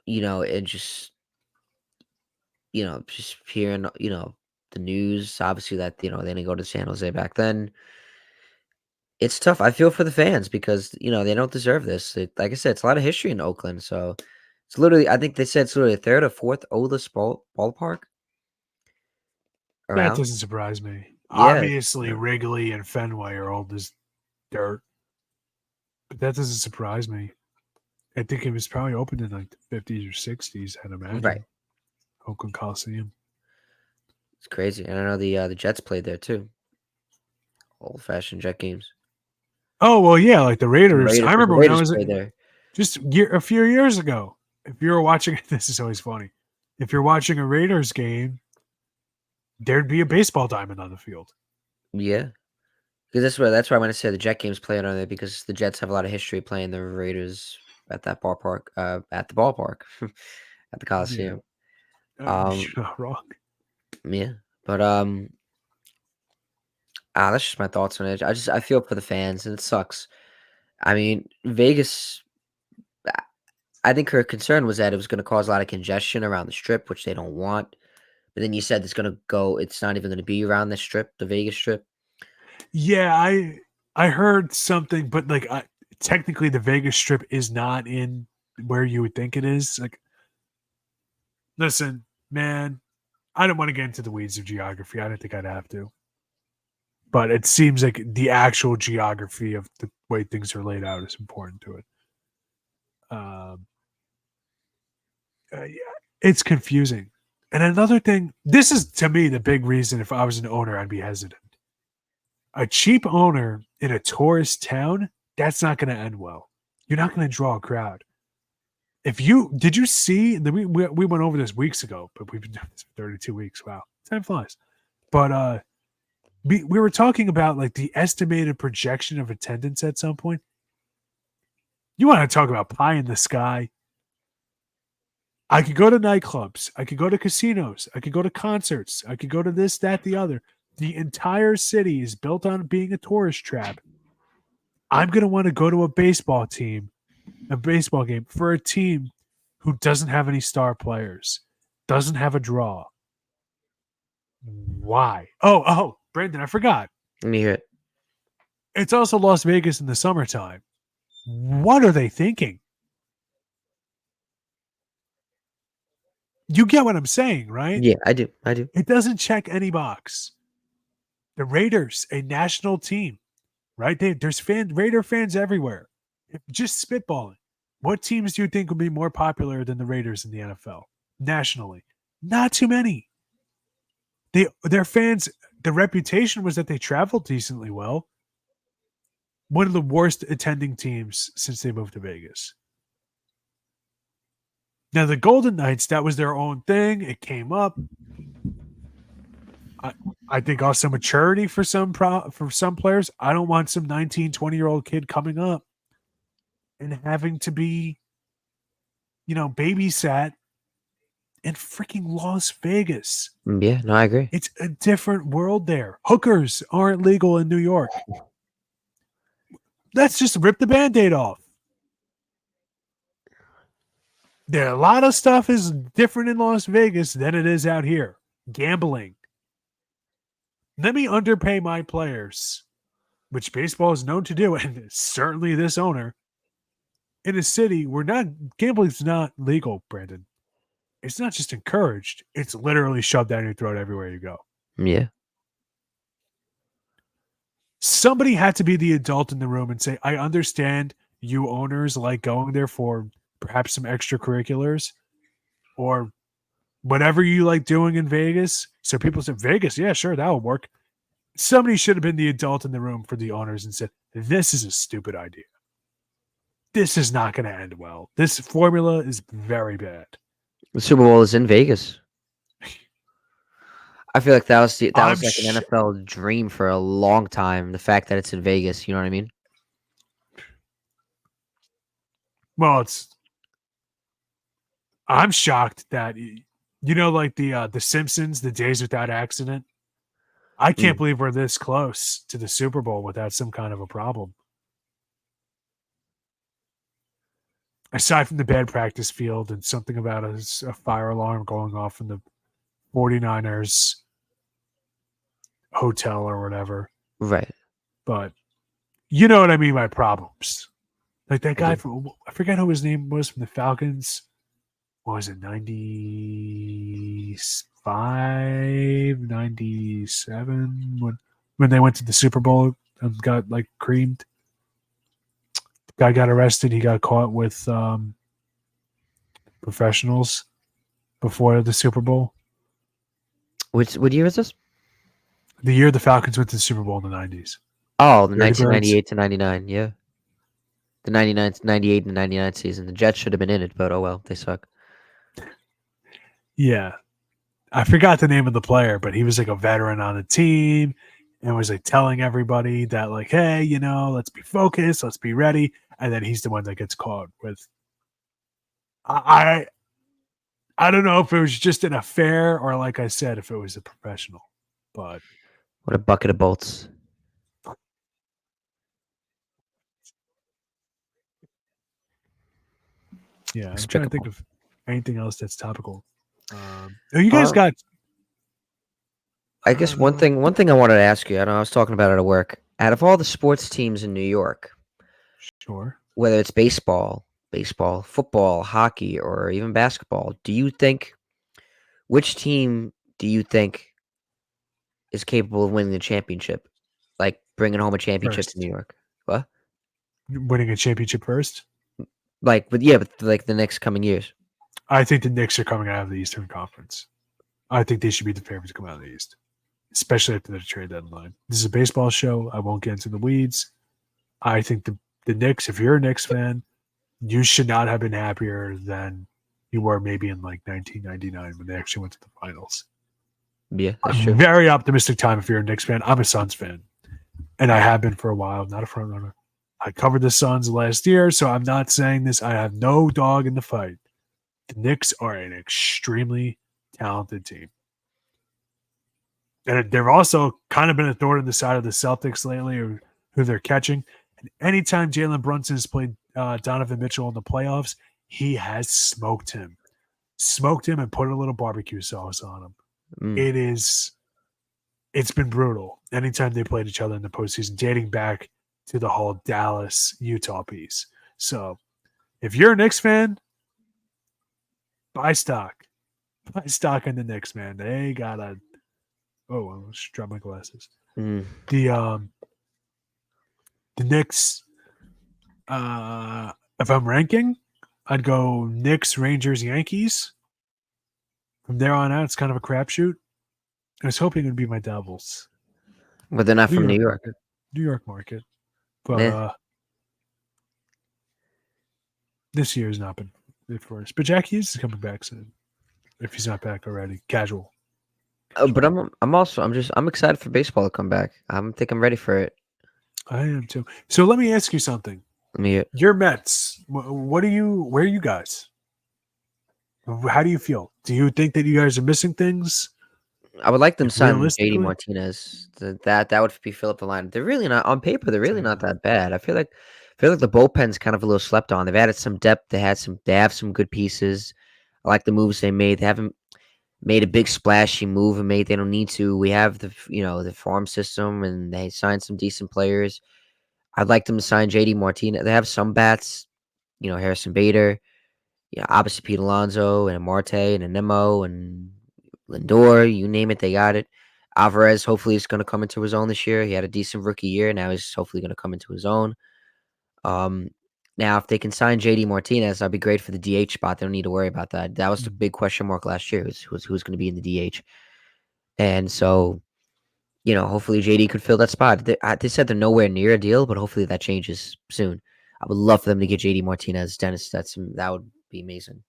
And just just hearing the news. Obviously that they didn't go to San Jose back then. It's tough. I feel for the fans because they don't deserve this. Like I said, it's a lot of history in Oakland. So it's literally, I think they said it's literally the third or fourth oldest ballpark That around. doesn't surprise me. Yeah, Obviously, Wrigley and Fenway are old as dirt, but that doesn't surprise me. I think it was probably opened in like the 50s or 60s, I'd right. imagine. Oakland Coliseum. It's crazy. And I know the Jets played there too. Old fashioned Jet games. Oh, well, yeah, like the And Raiders. I The remember when I Raiders was played there. just a few years ago. If you were watching, this is always funny. If you're watching a Raiders game, there'd be a baseball diamond on the field. Yeah. Because that's why I want to say the Jet games played on there because the Jets have a lot of history playing the Raiders at that ballpark, at the ballpark, at the Yeah, Coliseum. Um, you're not wrong. yeah. But that's just my thoughts on it. I feel for the fans and it sucks. I mean, Vegas. I I think her concern was that it was going to cause a lot of congestion around the strip, which they don't want. But then you said it's not even going to be around the strip, the Vegas strip. Yeah, I heard something, but like technically, the Vegas Strip is not in where you would think it is. Like, listen, man, I don't want to get into the weeds of geography. I don't think I'd have to, but it seems like the actual geography of the way things are laid out is important to it. Um, yeah, it's confusing. And another thing, this is to me the big reason. If I was an owner, I'd be hesitant. A cheap owner in a tourist town, that's not going to end well. You're not going to draw a crowd. If you did you see we went over this weeks ago, but we've been doing this for 32 weeks. Wow, time flies. But we were talking about like the estimated projection of attendance at some point. You want to talk about pie in the sky? I could go to nightclubs, I could go to casinos, I could go to concerts, I could go to this, that, the other. The entire city is built on being a tourist trap. I'm gonna want to go to a baseball game for a team who doesn't have any star players, doesn't have a draw. Why? Brandon, I forgot. Let me hear it. It's also Las Vegas in the summertime. What are they thinking? You get what I'm saying, right? Yeah, I do. I do. It doesn't check any box. The Raiders, a national team, right? There's Raider fans everywhere. Just spitballing. What teams do you think would be more popular than the Raiders in the NFL nationally? Not too many. Their fans, the reputation was that they traveled decently well. One of the worst attending teams since they moved to Vegas. Now the Golden Knights, that was their own thing. It came up. I think also maturity for some players. I don't want some 19, 20-year-old kid coming up and having to be, babysat in freaking Las Vegas. Yeah, no, I agree. It's a different world there. Hookers aren't legal in New York. Let's just rip the Band-Aid off. A lot of stuff is different in Las Vegas than it is out here. Gambling. Let me underpay my players, which baseball is known to do, and certainly this owner, in a city where gambling's not legal, Brandon. It's not just encouraged, it's literally shoved down your throat everywhere you go. Yeah. Somebody had to be the adult in the room and say, I understand you owners like going there for perhaps some extracurriculars or whatever you like doing in Vegas. So people said, Vegas, yeah, sure, that will work. Somebody should have been the adult in the room for the owners and said, this is a stupid idea. This is not going to end well. This formula is very bad. The Super Bowl is in Vegas. I feel like that was like an NFL dream for a long time. The fact that it's in Vegas, you know what I mean? Well, I'm shocked that like the Simpsons, the Days Without Accident. I can't believe we're this close to the Super Bowl without some kind of a problem. Aside from the bad practice field and something about a fire alarm going off in the 49ers hotel or whatever. Right. But you know what I mean by problems. Like that guy I forget who his name was from the Falcons. What was it, 95, 97? When they went to the Super Bowl and got like creamed. The guy got arrested. He got caught with professionals before the Super Bowl. What year is this? The year the Falcons went to the Super Bowl in the 90s. Oh, the 1998 to 99, yeah. The 98 and 99 season. The Jets should have been in it, but oh well, they suck. Yeah. I forgot the name of the player, but he was like a veteran on the team and was like telling everybody that like, hey, let's be focused, let's be ready. And then he's the one that gets caught with. I don't know if it was just an affair or, like I said, if it was a professional. But what a bucket of bolts. Yeah, I'm trying to think of anything else that's topical. You guys got. I guess one thing I wanted to ask you. I know I was talking about it at work. Out of all the sports teams in New York, sure, whether it's baseball, football, hockey, or even basketball, which team do you think is capable of winning the championship? Like bringing home a championship to New York? What? Winning a championship first? But like the next coming years. I think the Knicks are coming out of the Eastern Conference. I think they should be the favorites to come out of the East, especially after the trade deadline. This is a baseball show. I won't get into the weeds. I think the Knicks, if you're a Knicks fan, you should not have been happier than you were maybe in like 1999 when they actually went to the finals. Yeah, that's true. Very optimistic time if you're a Knicks fan. I'm a Suns fan, and I have been for a while. Not a front runner. I covered the Suns last year, so I'm not saying this. I have no dog in the fight. The Knicks are an extremely talented team. And they've also kind of been a thorn in the side of the Celtics lately, or who they're catching. And anytime Jalen Brunson has played Donovan Mitchell in the playoffs, he has smoked him and put a little barbecue sauce on him. It's been brutal anytime they played each other in the postseason, dating back to the whole Dallas-Utah piece. So if you're a Knicks fan, buy stock. my stock in the Knicks, man. They got a. Oh, I almost dropped my glasses. Mm. The Knicks. If I'm ranking, I'd go Knicks, Rangers, Yankees. From there on out, it's kind of a crapshoot. I was hoping it would be my Devils. But they're not New from New York York. market. New York market. But Meh. this year has not been good for us. But Jack Hughes is coming back soon. If he's not back already. Casual. But I'm excited for baseball to come back. I'm ready for it. I am too. So let me ask you something. Let me. Your Mets. What are you? Where are you guys? How do you feel? Do you think that you guys are missing things? I would like them Like to sign JD realistically, Martinez. That would be fill up the line. They're really not on paper. They're really not damn. that bad. I feel like the bullpen's kind of a little slept on. They've added some depth. They have some good pieces. I like the moves they made. They haven't made a big splashy move and made. They don't need to. We have the farm system and they signed some decent players. I'd like them to sign JD Martinez. They have some bats. Harrison Bader. Obviously Pete Alonso and a Marte and a Nemo and Lindor, you name it, they got it. Alvarez hopefully is going to come into his own this year. He had a decent rookie year. Now he's hopefully going to come into his own. Um, Now, if they can sign JD Martinez, that'd be great for the DH spot. They don't need to worry about that. That was the big question mark last year. Who's going to be in the DH? And so, hopefully JD could fill that spot. They said they're nowhere near a deal, but hopefully that changes soon. I would love for them to get JD Martinez. Dennis, that would be amazing.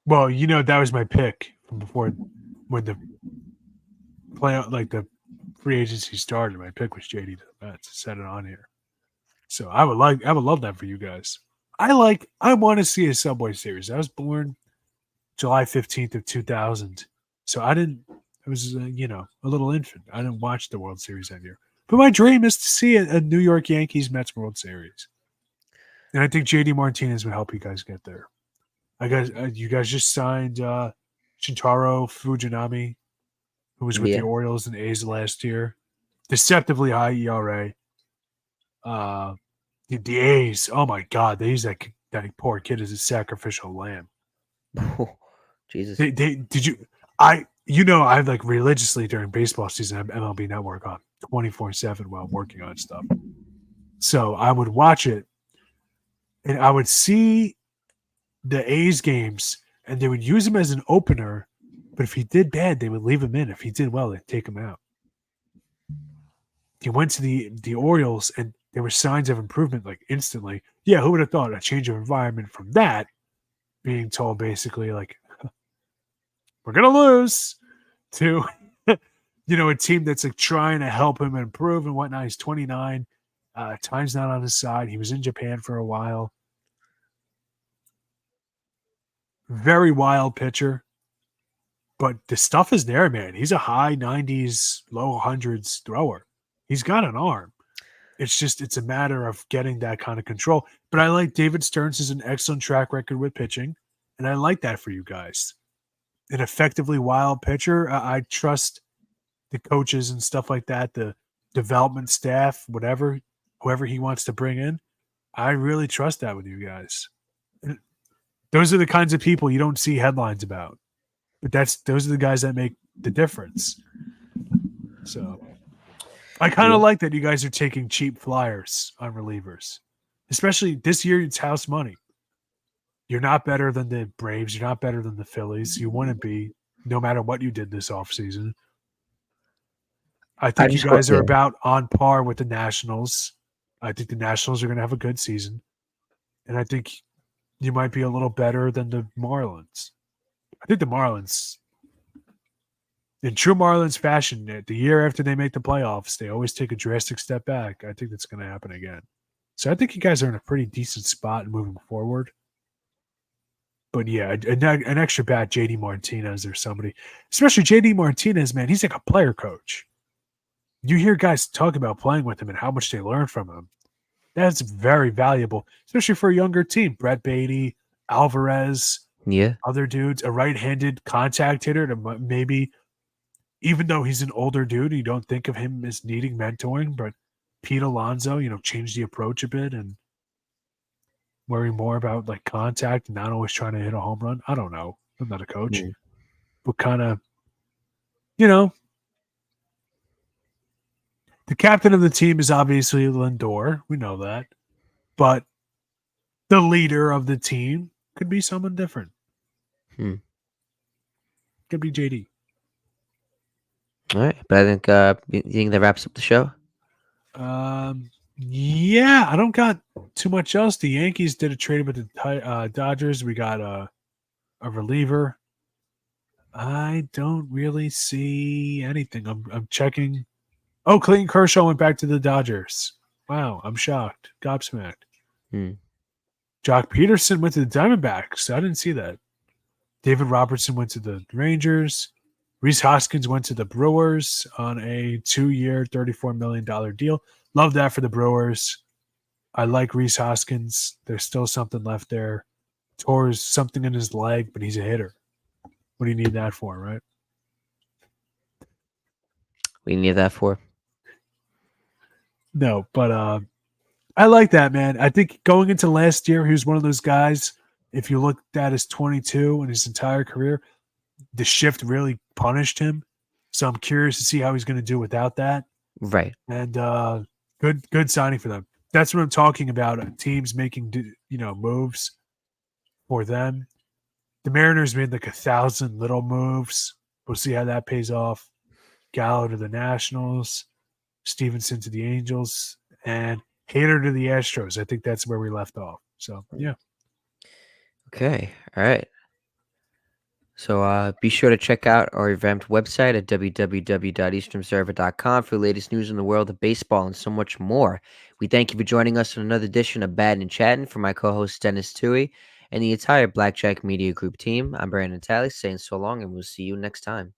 Well, that was my pick from before when the playout, like the free agency started. My pick was JD to the Mets. Set it on here. So I would love that for you guys. I want to see a Subway Series. I was born July 15th of 2000, so I was a little infant. I didn't watch the World Series that year. But my dream is to see a New York Yankees Mets World Series, and I think JD Martinez would help you guys get there. You guys just signed Shintaro Fujinami, who was with the Yeah. Orioles and A's last year. Deceptively high ERA. Uh, the A's, oh my God, they use that poor kid as a sacrificial lamb. Jesus. They did you I like religiously during baseball season I have MLB Network on 24/7 while working on stuff. So I would watch it and I would see the A's games and they would use him as an opener, but if he did bad, they would leave him in. If he did well, they'd take him out. He went to the Orioles and there were signs of improvement like instantly. Yeah, who would have thought a change of environment from that being told basically like we're gonna lose to a team that's like trying to help him improve and whatnot. He's 29. Time's not on his side. He was in Japan for a while. Very wild pitcher, but the stuff is there, man. He's a high 90s, low hundreds thrower. He's got an arm. It's a matter of getting that kind of control. But I like David Stearns has an excellent track record with pitching, and I like that for you guys. An effectively wild pitcher. I trust the coaches and stuff like that, the development staff, whoever he wants to bring in. I really trust that with you guys. And those are the kinds of people you don't see headlines about, but those are the guys that make the difference. So I kind of Yeah. like that you guys are taking cheap flyers on relievers, especially this year. It's house money. You're not better than the Braves. You're not better than the Phillies. You wouldn't be, no matter what you did this offseason. I I think you just hope, guys are yeah. about on par with the Nationals. I think the Nationals are going to have a good season. And I think you might be a little better than the Marlins. I think the Marlins, in true Marlins fashion, the year after they make the playoffs, they always take a drastic step back. I think that's going to happen again. So I think you guys are in a pretty decent spot moving forward. But yeah, an extra bat, JD Martinez or somebody, especially JD Martinez, man, he's like a player coach. You hear guys talk about playing with him and how much they learn from him. That's very valuable, especially for a younger team. Brett Beatty, Alvarez, Yeah. other dudes, a right-handed contact hitter to maybe, even though he's an older dude, you don't think of him as needing mentoring, but Pete Alonso, changed the approach a bit and worry more about like contact and not always trying to hit a home run. I don't know. I'm not a coach, Mm. but kind of, you know, the captain of the team is obviously Lindor. We know that. But the leader of the team could be someone different. Hmm. Could be JD. All right, but I think you think that wraps up the show. Yeah, I don't got too much else. The Yankees did a trade with the Dodgers. We got a reliever. I don't really see anything. I'm checking. Oh, Clayton Kershaw went back to the Dodgers. Wow, I'm shocked. Gobsmacked. Hmm. Jock Peterson went to the Diamondbacks. I didn't see that. David Robertson went to the Rangers. Reese Hoskins went to the Brewers on a 2-year, $34 million deal. Love that for the Brewers. I like Reese Hoskins. There's still something left there. Tore something in his leg, but he's a hitter. What do you need that for, right? We need that for. No, but I like that, man. I think going into last year, he was one of those guys. If you looked at his 22 and his entire career, the shift really punished him. So I'm curious to see how he's going to do without that. Right. And good signing for them. That's what I'm talking about. Teams making moves for them. The Mariners made like 1,000 little moves. We'll see how that pays off. Gallo to the Nationals, Stevenson to the Angels, and Hader to the Astros. I think that's where we left off. So yeah. Okay. All right. So be sure to check out our revamped website at www.easternobserver.com for the latest news in the world of baseball and so much more. We thank you for joining us on another edition of Battin and Chattin. For my co-host Denis Tuohy and the entire Blackjack Media Group team, I'm Brandon Natale saying so long, and we'll see you next time.